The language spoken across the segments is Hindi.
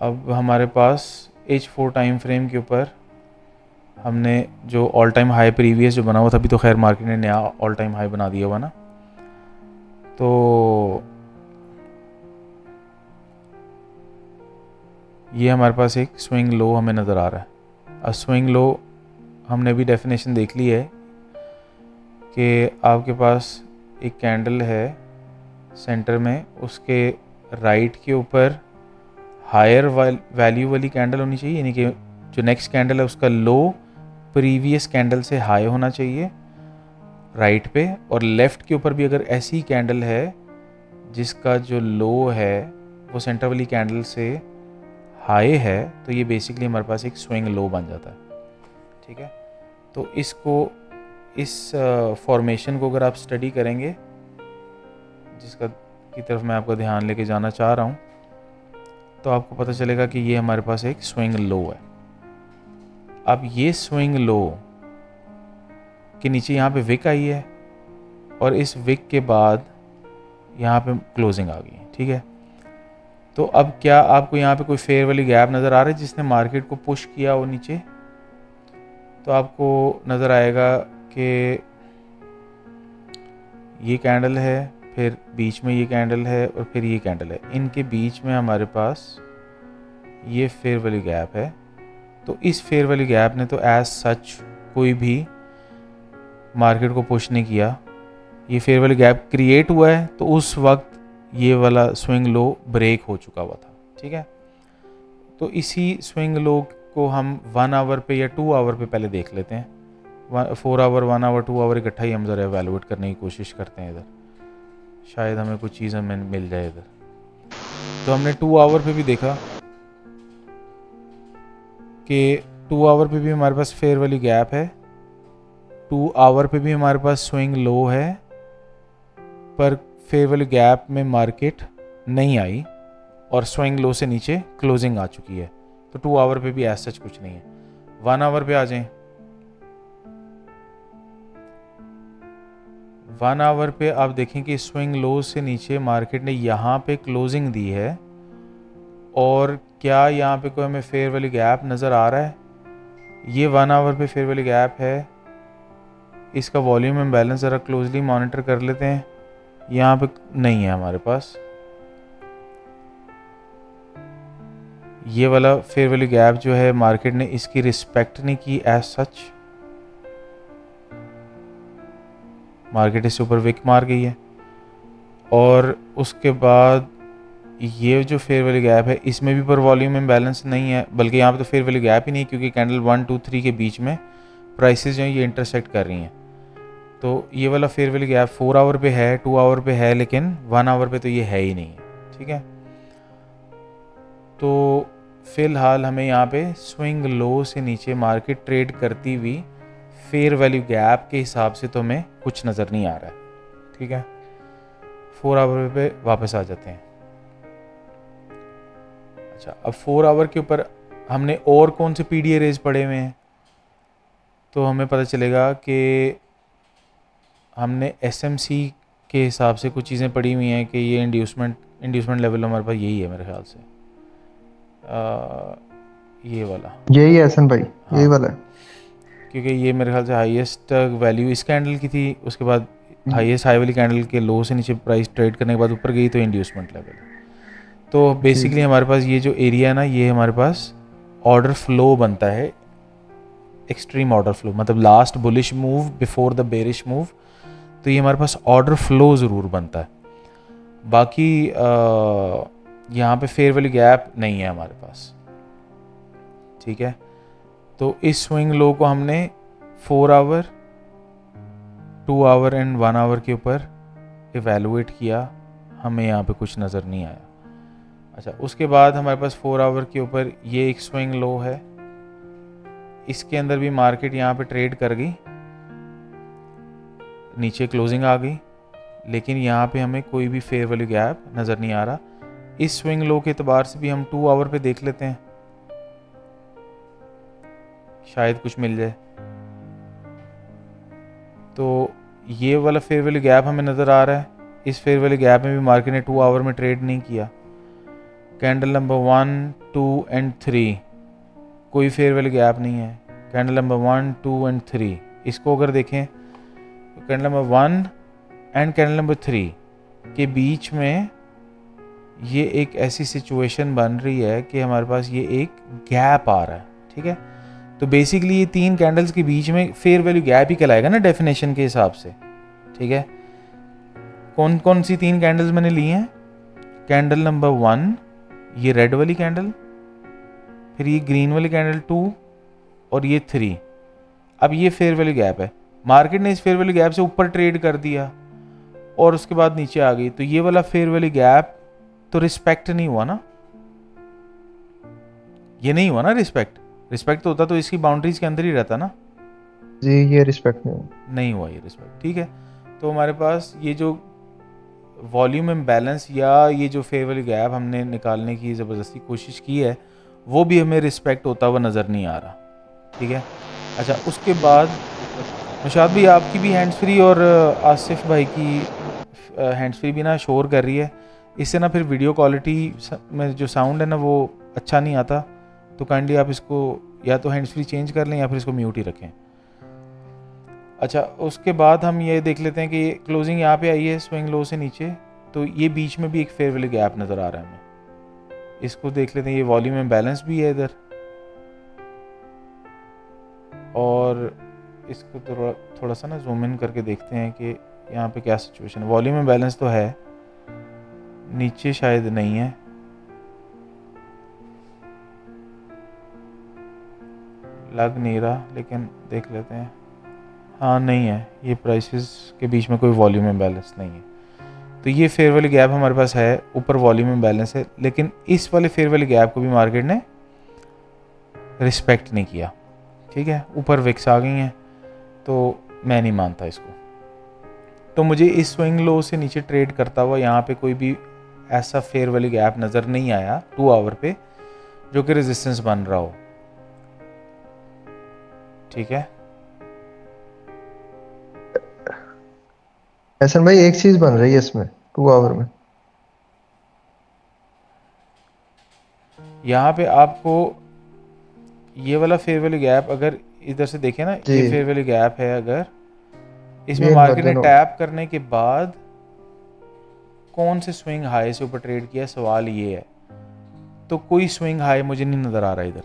अब हमारे पास H4 टाइम फ्रेम के ऊपर हमने जो ऑल टाइम हाई प्रीवियस जो बना हुआ था, अभी तो खैर मार्केट ने नया ऑल टाइम हाई बना दिया हुआ ना, तो ये हमारे पास एक स्विंग लो हमें नज़र आ रहा है। अब स्विंग लो हमने भी डेफिनेशन देख ली है कि आपके पास एक कैंडल है सेंटर में, उसके राइट के ऊपर हायर वैल्यू वाली कैंडल होनी चाहिए, यानी कि जो नेक्स्ट कैंडल है उसका लो प्रीवियस कैंडल से हाई होना चाहिए राइट पे, और लेफ़्ट के ऊपर भी अगर ऐसी कैंडल है जिसका जो लो है वो सेंटर वाली कैंडल से हाई है, तो ये बेसिकली हमारे पास एक स्विंग लो बन जाता है। ठीक है, तो इस फॉर्मेशन को अगर आप स्टडी करेंगे, जिसका की तरफ मैं आपका ध्यान लेके जाना चाह रहा हूँ, तो आपको पता चलेगा कि ये हमारे पास एक स्विंग लो है। अब ये स्विंग लो के नीचे यहाँ पे विक आई है और इस विक के बाद यहाँ पे क्लोजिंग आ गई है। ठीक है, तो अब क्या आपको यहाँ पे कोई फेयर वाली गैप नज़र आ रही है जिसने मार्केट को पुश किया वो नीचे? तो आपको नज़र आएगा कि ये कैंडल है, फिर बीच में ये कैंडल है और फिर ये कैंडल है, इनके बीच में हमारे पास ये फेयर वाली गैप है। तो इस फेयर वाली गैप ने तो एज सच कोई भी मार्केट को पुश नहीं किया, ये फेयर वाली गैप क्रिएट हुआ है, तो उस वक्त ये वाला स्विंग लो ब्रेक हो चुका हुआ था। ठीक है, तो इसी स्विंग लो को हम 1 आवर पे या 2 आवर पे पहले देख लेते हैं। 4 आवर, 1 आवर, 2 आवर इकट्ठा ही हम ज़रा एवेलुएट करने की कोशिश करते हैं इधर, शायद हमें कुछ चीज़ हमें मिल जाए इधर। तो हमने 2 आवर पे भी देखा कि 2 आवर पे भी हमारे पास फेयर वाली गैप है, 2 आवर पे भी हमारे पास स्विंग लो है, पर फेयर वाली गैप में मार्केट नहीं आई और स्विंग लो से नीचे क्लोजिंग आ चुकी है। तो 2 आवर पे भी ऐसा कुछ नहीं है। 1 आवर पे आ जाएं। 1 आवर पे आप देखें कि स्विंग लो से नीचे मार्केट ने यहाँ पे क्लोजिंग दी है, और क्या यहाँ पे कोई हमें फेयर वाली गैप नज़र आ रहा है? ये 1 आवर पे फेयर वाली गैप है। इसका वॉल्यूम इम्बैलेंस ज़रा क्लोजली मॉनिटर कर लेते हैं। यहाँ पे नहीं है हमारे पास, ये वाला फेयर वाली गैप जो है मार्केट ने इसकी रिस्पेक्ट नहीं की एज सच, मार्केट इससे ऊपर विक मार गई है। और उसके बाद ये जो फेयर वाली गैप है इसमें भी पर वॉल्यूम इम्बैलेंस नहीं है, बल्कि यहाँ पे तो फेयर वाली गैप ही नहीं, क्योंकि कैंडल 1, 2, 3 के बीच में प्राइसेस जो हैं ये इंटरसेक्ट कर रही हैं। तो ये वाला फेयर वाली गैप 4 आवर पे है, 2 आवर पे है, लेकिन 1 आवर पे तो ये है ही नहीं है। ठीक है, तो फ़िलहाल हमें यहाँ पे स्विंग लो से नीचे मार्केट ट्रेड करती हुई फेयर वैल्यू गैप के हिसाब से तो हमें कुछ नज़र नहीं आ रहा है। ठीक है, 4 आवर पे वापस आ जाते हैं। अच्छा, अब 4 आवर के ऊपर हमने और कौन से पीडीए रेज पड़े हुए हैं, तो हमें पता चलेगा कि हमने एसएमसी के हिसाब से कुछ चीज़ें पड़ी हुई हैं कि ये इंड्यूसमेंट लेवल हमारे पास यही है मेरे ख्याल से, ये वाला यही है हसन भाई। हाँ, यही वाला है, क्योंकि ये मेरे ख्याल से हाईएस्ट वैल्यू इस कैंडल की थी, उसके बाद हाईएस्ट हाई वाली कैंडल के लो से नीचे प्राइस ट्रेड करने के बाद ऊपर गई, तो इंड्यूसमेंट लेवल। तो बेसिकली हमारे पास ये जो एरिया है ना, ये हमारे पास ऑर्डर फ्लो बनता है, एक्सट्रीम ऑर्डर फ्लो, मतलब last bullish move before the bearish move, तो ये हमारे पास ऑर्डर फ्लो ज़रूर बनता है। बाकी यहाँ पे फेयर वाली गैप नहीं है हमारे पास। ठीक है, तो इस स्विंग लो को हमने 4 आवर, 2 आवर एंड 1 आवर के ऊपर इवेलुएट किया, हमें यहाँ पे कुछ नज़र नहीं आया। अच्छा, उसके बाद हमारे पास 4 आवर के ऊपर ये एक स्विंग लो है, इसके अंदर भी मार्केट यहाँ पे ट्रेड कर गई, नीचे क्लोजिंग आ गई, लेकिन यहाँ पे हमें कोई भी फेयर वाली गैप नज़र नहीं आ रहा। इस स्विंग लो के एतबार से भी हम 2 आवर पे देख लेते हैं, शायद कुछ मिल जाए। तो ये वाला फेयर वाली गैप हमें नज़र आ रहा है, इस फेयर वाली गैप में भी मार्केट ने 2 आवर में ट्रेड नहीं किया, कैंडल नंबर 1, 2 एंड 3 कोई फेयर वैल्यू गैप नहीं है। कैंडल नंबर 1, 2 एंड 3 इसको अगर देखें तो candle number 1 and candle number 3 के बीच में ये एक ऐसी सिचुएशन बन रही है कि हमारे पास ये एक गैप आ रहा है, ठीक है। तो बेसिकली ये 3 कैंडल्स के बीच में फेयर वैल्यू गैप ही कहलाएगा ना डेफिनेशन के हिसाब से, ठीक है। कौन कौन सी 3 कैंडल्स मैंने ली हैं? कैंडल नंबर 1 ये रेड वाली कैंडल, फिर ये ग्रीन वाली कैंडल 2 और ये 3। अब ये फेयर वैल्यू गैप है। मार्केट ने इस फेयर वैल्यू गैप से ऊपर ट्रेड कर दिया और उसके बाद नीचे आ गई, तो ये वाला फेयर वैल्यू गैप तो रिस्पेक्ट नहीं हुआ ना, ये नहीं हुआ ना रिस्पेक्ट। रिस्पेक्ट तो होता तो इसकी बाउंड्रीज के अंदर ही रहता ना जी, ये रिस्पेक्ट नहीं हुआ ये रिस्पेक्ट, ठीक है। तो हमारे पास ये जो वॉल्यूम इम्बैलेंस या ये जो फेयर वैल्यू गैप हमने निकालने की ज़बरदस्ती कोशिश की है वो भी हमें रिस्पेक्ट होता हुआ नज़र नहीं आ रहा, ठीक है। अच्छा, उसके बाद मुशाद भाई आपकी भी हैंड्स फ्री और आसिफ भाई की हैंड्स फ्री भी ना शोर कर रही है, इससे ना फिर वीडियो क्वालिटी में जो साउंड है ना वो अच्छा नहीं आता। तो काइंडली आप इसको या तो हैंड्स फ्री चेंज कर लें या फिर इसको म्यूट ही रखें। अच्छा, उसके बाद हम ये देख लेते हैं कि क्लोजिंग यहाँ पे आई है स्विंग लो से नीचे, तो ये बीच में भी एक फेयर वैल्यू गैप नज़र आ रहा है हमें। इसको देख लेते हैं, ये वॉल्यूम इम्बैलेंस भी है इधर, और इसको थोड़ा सा ना जूम इन करके देखते हैं कि यहाँ पे क्या सिचुएशन है। वॉल्यूम इम्बैलेंस तो है, नीचे शायद नहीं है, लग नहीं रहा, लेकिन देख लेते हैं। हाँ नहीं है, ये प्राइसेस के बीच में कोई वॉल्यूम इम्बैलेंस नहीं है। तो ये फेयर वैल्यू गैप हमारे पास है, ऊपर वॉल्यूम इम्बैलेंस है, लेकिन इस वाले फेयर वैल्यू गैप को भी मार्केट ने रिस्पेक्ट नहीं किया, ठीक है। ऊपर विक्स आ गई हैं, तो मैं नहीं मानता इसको। तो मुझे इस स्विंग लो से नीचे ट्रेड करता हुआ यहाँ पे कोई भी ऐसा फेयर वैल्यू गैप नज़र नहीं आया 2 आवर पे जो कि रेजिस्टेंस बन रहा हो, ठीक है। एहसन भाई, एक चीज बन रही है इसमें 2 आवर में। यहाँ पे आपको ये वाला फेयर वैल्यू गैप अगर इधर से देखें ना, जी, ये फेयर वैल्यू गैप है, अगर इसमें ये मार्केट ने इन्वर्जन हो। टैप करने के बाद कौन से स्विंग हाई से ऊपर ट्रेड किया, सवाल ये है। तो कोई स्विंग हाई मुझे नहीं नज़र आ रहा इधर,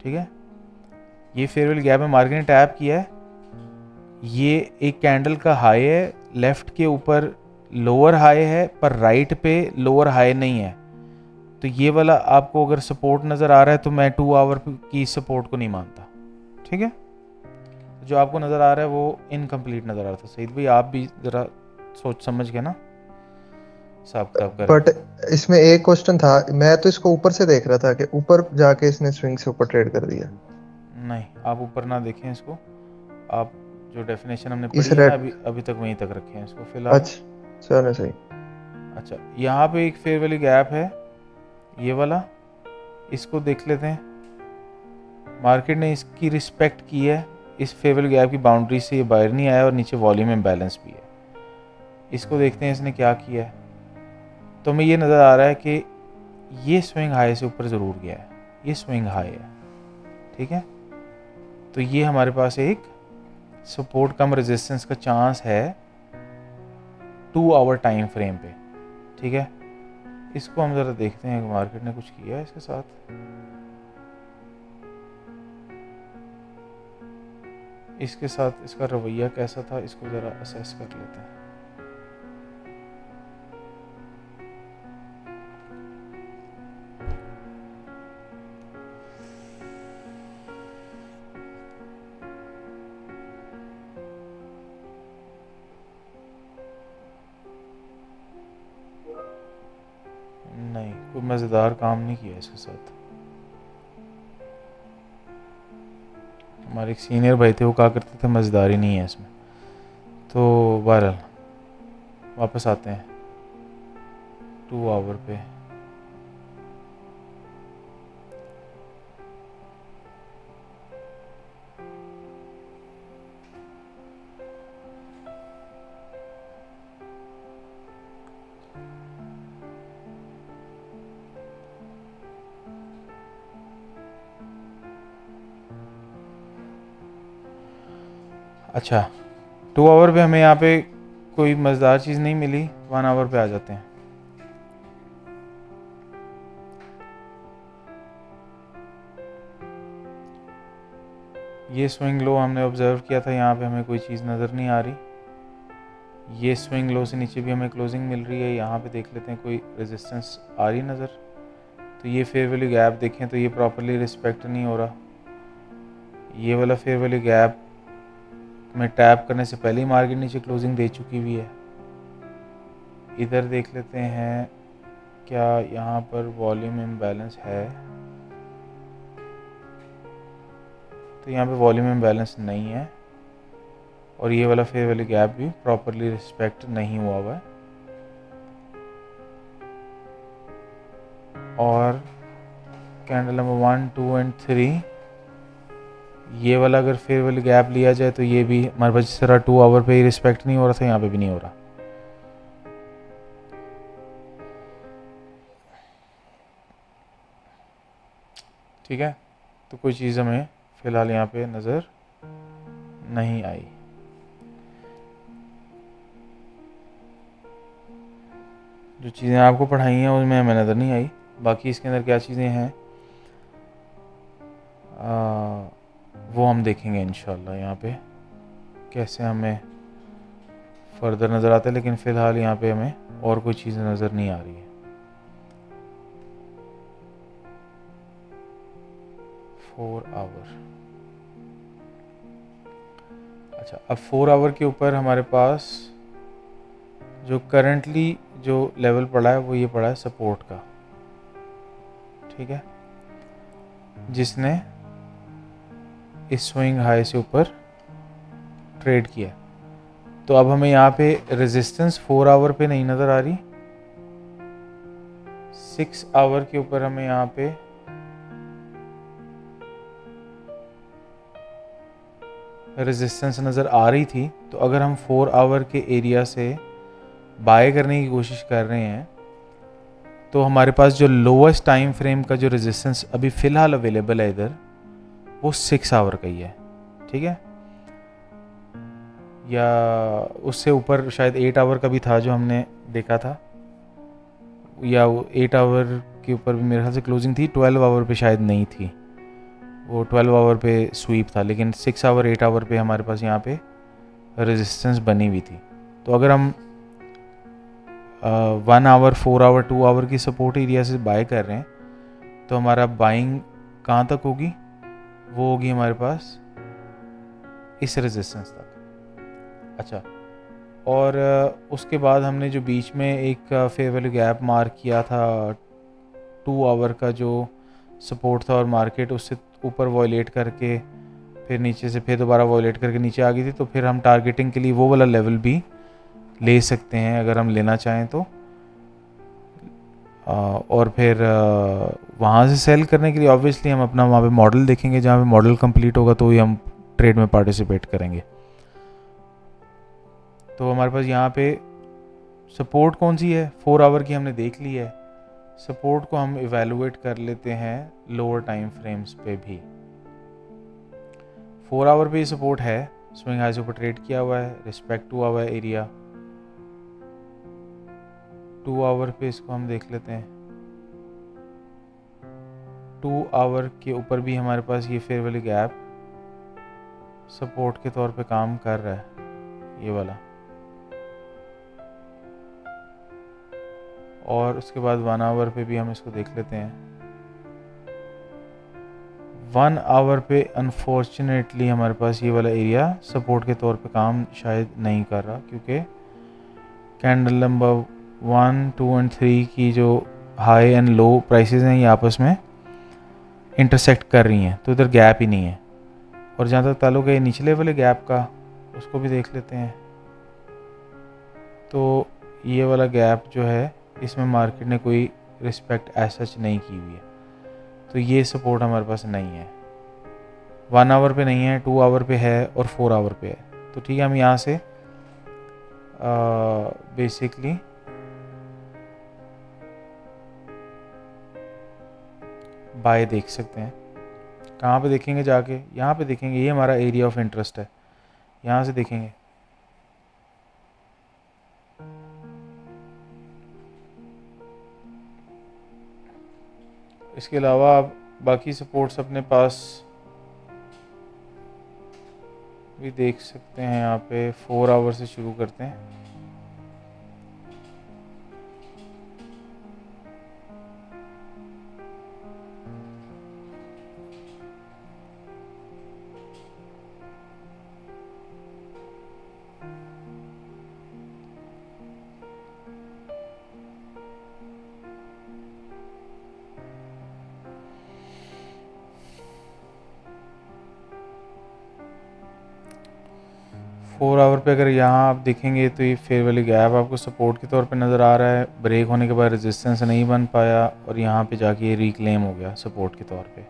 ठीक है। ये फेयर वैल्यू गैप में मार्केट ने टैप किया है, ये एक कैंडल का हाई है, लेफ्ट के ऊपर लोअर हाई है पर राइट पे लोअर हाई नहीं है। तो ये वाला आपको अगर सपोर्ट नज़र आ रहा है तो मैं 2 आवर की सपोर्ट को नहीं मानता, ठीक है। जो आपको नज़र आ रहा है वो इनकम्प्लीट नज़र आ रहा था। सईद भाई आप भी ज़रा सोच समझ के ना हिसाब किताब करें। बट इसमें एक क्वेश्चन था, मैं तो इसको ऊपर से देख रहा था कि ऊपर जाके इसने स्विंग से ऊपर ट्रेड कर दिया। नहीं, आप ऊपर ना देखें इसको, आप जो डेफिनेशन हमने इस पढ़ी है ना रेड, अभी अभी तक वहीं तक रखें इसको फ़िलहाल। अच्छा चलो सही। अच्छा, यहाँ पे एक फेयर वैल्यू गैप है ये वाला, इसको देख लेते हैं। मार्केट ने इसकी रिस्पेक्ट की है, इस फेयर वैल्यू गैप की बाउंड्री से ये बाहर नहीं आया और नीचे वॉल्यूम इम्बैलेंस भी है। इसको देखते हैं इसने क्या किया है। तो हमें ये नज़र आ रहा है कि ये स्विंग हाई से ऊपर ज़रूर गया है, ये स्विंग हाई है, ठीक है। तो ये हमारे पास एक सपोर्ट कम रेजिस्टेंस का चांस है 2 आवर टाइम फ्रेम पे, ठीक है। इसको हम ज़रा देखते हैं कि मार्केट ने कुछ किया है इसके साथ। इसके साथ इसका रवैया कैसा था, इसको ज़रा असेस कर लेते हैं। नहीं, कोई मज़ेदार काम नहीं किया इसके साथ। हमारे एक सीनियर भाई थे, वो कहा करते थे मज़ेदारी नहीं है इसमें। तो बहरहाल वापस आते हैं 2 आवर पे। अच्छा, 2 आवर पे हमें यहाँ पे कोई मज़ेदार चीज़ नहीं मिली, 1 आवर पे आ जाते हैं। ये स्विंग लो हमने ऑब्ज़र्व किया था, यहाँ पे हमें कोई चीज़ नज़र नहीं आ रही। ये स्विंग लो से नीचे भी हमें क्लोजिंग मिल रही है। यहाँ पे देख लेते हैं कोई रेजिस्टेंस आ रही नज़र। तो ये फेयर वैल्यू गैप देखें तो ये प्रॉपरली रिस्पेक्ट नहीं हो रहा। ये वाला फेयर वैल्यू गैप में टैप करने से पहले ही मार्केट नीचे क्लोजिंग दे चुकी हुई है। इधर देख लेते हैं क्या यहाँ पर वॉल्यूम इम्बैलेंस है। तो यहाँ पे वॉल्यूम इम्बैलेंस नहीं है और ये वाला फेयर वैल्यू गैप भी प्रॉपरली रिस्पेक्ट नहीं हुआ हुआ है। और कैंडल नंबर 1, 2 एंड 3, ये वाला अगर फेयर वैल्यू गैप लिया जाए तो ये भी हमारे पास जिस तरह 2 आवर पे ही रिस्पेक्ट नहीं हो रहा था, यहाँ पे भी नहीं हो रहा। ठीक है, तो कोई चीज़ हमें फ़िलहाल यहाँ पे नज़र नहीं आई। जो चीज़ें आपको पढ़ाई हैं उसमें हमें नज़र नहीं आई। बाकी इसके अंदर क्या चीज़ें हैं वो हम देखेंगे इंशाल्लाह यहाँ पे कैसे हमें फर्दर नज़र आता है। लेकिन फ़िलहाल यहाँ पे हमें और कोई चीज़ नज़र नहीं आ रही है। 4 आवर। अच्छा, अब 4 आवर के ऊपर हमारे पास जो करंटली जो लेवल पड़ा है वो ये पड़ा है सपोर्ट का। ठीक है, जिसने इस स्विंग हाई से ऊपर ट्रेड किया। तो अब हमें यहाँ पे रेजिस्टेंस 4 आवर पे नहीं नज़र आ रही, 6 आवर के ऊपर हमें यहाँ पे रेजिस्टेंस नज़र आ रही थी। तो अगर हम 4 आवर के एरिया से बाय करने की कोशिश कर रहे हैं तो हमारे पास जो लोवेस्ट टाइम फ्रेम का जो रेजिस्टेंस अभी फ़िलहाल अवेलेबल है इधर, वो 6 आवर का ही है। ठीक है, या उससे ऊपर शायद 8 आवर का भी था जो हमने देखा था, या 8 आवर के ऊपर भी मेरे ख्याल से क्लोजिंग थी। 12 आवर पे शायद नहीं थी, वो 12 आवर पे स्वीप था। लेकिन 6 आवर 8 आवर पे हमारे पास यहाँ पे रेजिस्टेंस बनी हुई थी। तो अगर हम 1 आवर, 4 आवर, 2 आवर की सपोर्ट एरिया से बाय कर रहे हैं तो हमारा बाइंग कहाँ तक होगी? वो होगी हमारे पास इस रेजिस्टेंस तक। अच्छा, और उसके बाद हमने जो बीच में एक फेयर वैल्यू गैप मार्क किया था 2 आवर का, जो सपोर्ट था और मार्केट उससे ऊपर वॉयलेट करके फिर नीचे से फिर दोबारा वॉयलेट करके नीचे आ गई थी। तो फिर हम टारगेटिंग के लिए वो वाला लेवल भी ले सकते हैं अगर हम लेना चाहें तो। और फिर वहाँ से सेल करने के लिए ऑब्वियसली हम अपना वहाँ पे मॉडल देखेंगे, जहाँ पे मॉडल कंप्लीट होगा तो ही हम ट्रेड में पार्टिसिपेट करेंगे। तो हमारे पास यहाँ पे सपोर्ट कौन सी है? 4 आवर की हमने देख ली है। सपोर्ट को हम इवेलुएट कर लेते हैं लोअर टाइम फ्रेम्स पे भी। 4 आवर पे सपोर्ट है, स्विंग हाई से ऊपर ट्रेड किया हुआ है, रिस्पेक्ट हुआ हुआ है एरिया। 2 आवर पे इसको हम देख लेते हैं। 2 आवर के ऊपर भी हमारे पास ये फेयर वैल्यू गैप सपोर्ट के तौर पे काम कर रहा है, ये वाला। और उसके बाद 1 आवर पे भी हम इसको देख लेते हैं। 1 आवर पे अनफॉर्चुनेटली हमारे पास ये वाला एरिया सपोर्ट के तौर पे काम शायद नहीं कर रहा, क्योंकि कैंडल नंबर 1, 2 एंड 3 की जो हाई एंड लो प्राइसेस हैं ये आपस में इंटरसेक्ट कर रही हैं, तो इधर गैप ही नहीं है। और जहाँ तक ताल्लुक है निचले वाले गैप का, उसको भी देख लेते हैं। तो ये वाला गैप जो है इसमें मार्केट ने कोई रिस्पेक्ट ऐसा सच नहीं की हुई है, तो ये सपोर्ट हमारे पास नहीं है। 1 आवर पे नहीं है, 2 आवर पे है और 4 आवर पे है। तो ठीक है, हम यहाँ से बेसिकली बाय देख सकते हैं। कहाँ पे देखेंगे? जाके यहाँ पे देखेंगे। ये हमारा एरिया ऑफ इंटरेस्ट है, यहाँ से देखेंगे। इसके अलावा आप बाकी सपोर्ट्स अपने पास भी देख सकते हैं। यहाँ पे 4 आवर से शुरू करते हैं। फोर आवर पे अगर यहाँ आप देखेंगे तो ये फेयर वैली गैप आपको सपोर्ट के तौर पे नज़र आ रहा है। ब्रेक होने के बाद रेजिस्टेंस नहीं बन पाया और यहाँ पे जाके ये रिक्लेम हो गया सपोर्ट के तौर पे।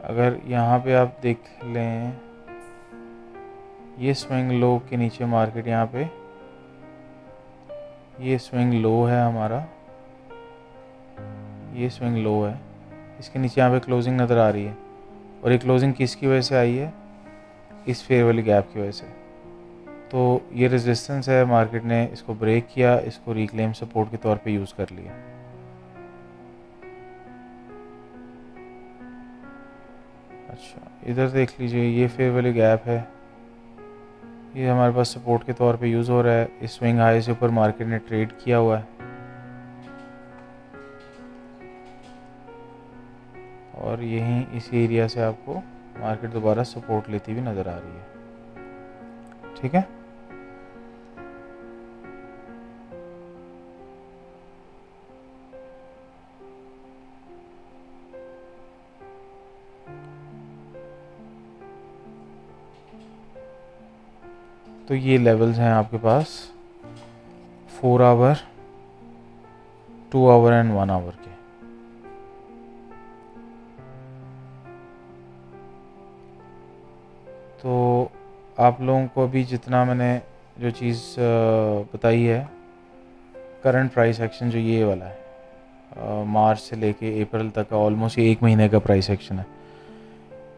अगर यहाँ पे आप देख लें, ये स्विंग लो के नीचे मार्केट, यहाँ पे ये स्विंग लो है हमारा, ये स्विंग लो है, इसके नीचे यहाँ पे क्लोजिंग नज़र आ रही है। और ये क्लोजिंग किसकी वजह से आई है? इस फेयर वैली गैप की वजह से। तो ये रेजिस्टेंस है, मार्केट ने इसको ब्रेक किया, इसको रिक्लेम सपोर्ट के तौर पे यूज़ कर लिया। अच्छा, इधर देख लीजिए, ये फेयर वैली गैप है, ये हमारे पास सपोर्ट के तौर पे यूज़ हो रहा है। इस स्विंग हाई से ऊपर मार्केट ने ट्रेड किया हुआ है और यहीं इस एरिया से आपको मार्केट दोबारा सपोर्ट लेती हुई नज़र आ रही है। ठीक है, तो ये लेवल्स हैं आपके पास 4 आवर, 2 आवर एंड 1 आवर के। तो आप लोगों को अभी जितना मैंने जो चीज़ बताई है, करंट प्राइस एक्शन जो ये वाला है, मार्च से लेके अप्रैल तक का ऑलमोस्ट 1 महीने का प्राइस एक्शन है।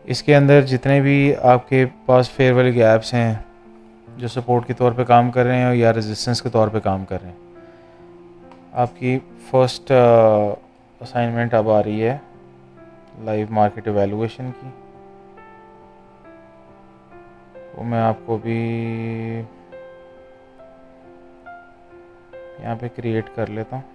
इसके अंदर जितने भी आपके पास फेयर वैली गैप्स हैं जो सपोर्ट के तौर पे काम कर रहे हैं या रेजिस्टेंस के तौर पे काम कर रहे हैं, आपकी फर्स्ट असाइनमेंट अब आ रही है लाइव मार्केट एवेलुएशन की। वो मैं आपको भी यहाँ पे क्रिएट कर लेता हूँ।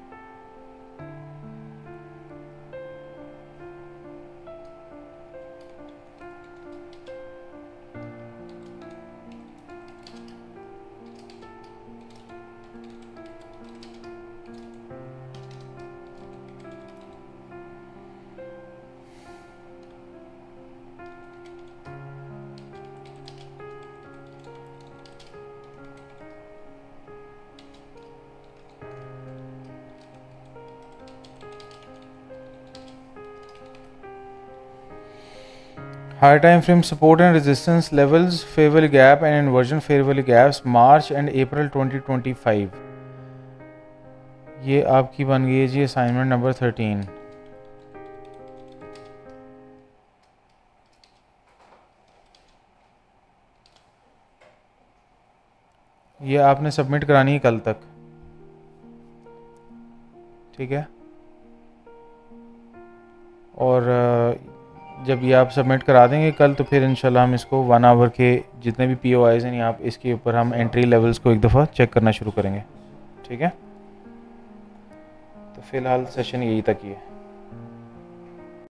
Higher time frame support and resistance levels, fair value gap and inversion fair value gaps March and April 2025। ये आपकी बन गई है जी असाइनमेंट नंबर 13। ये आपने सबमिट करानी है कल तक, ठीक है। और जब ये आप सबमिट करा देंगे कल, तो फिर इंशाल्लाह हम इसको 1 आवर के जितने भी POIs हैं आप इसके ऊपर हम एंट्री लेवल्स को एक दफ़ा चेक करना शुरू करेंगे, ठीक है। तो फ़िलहाल सेशन यही तक ही है।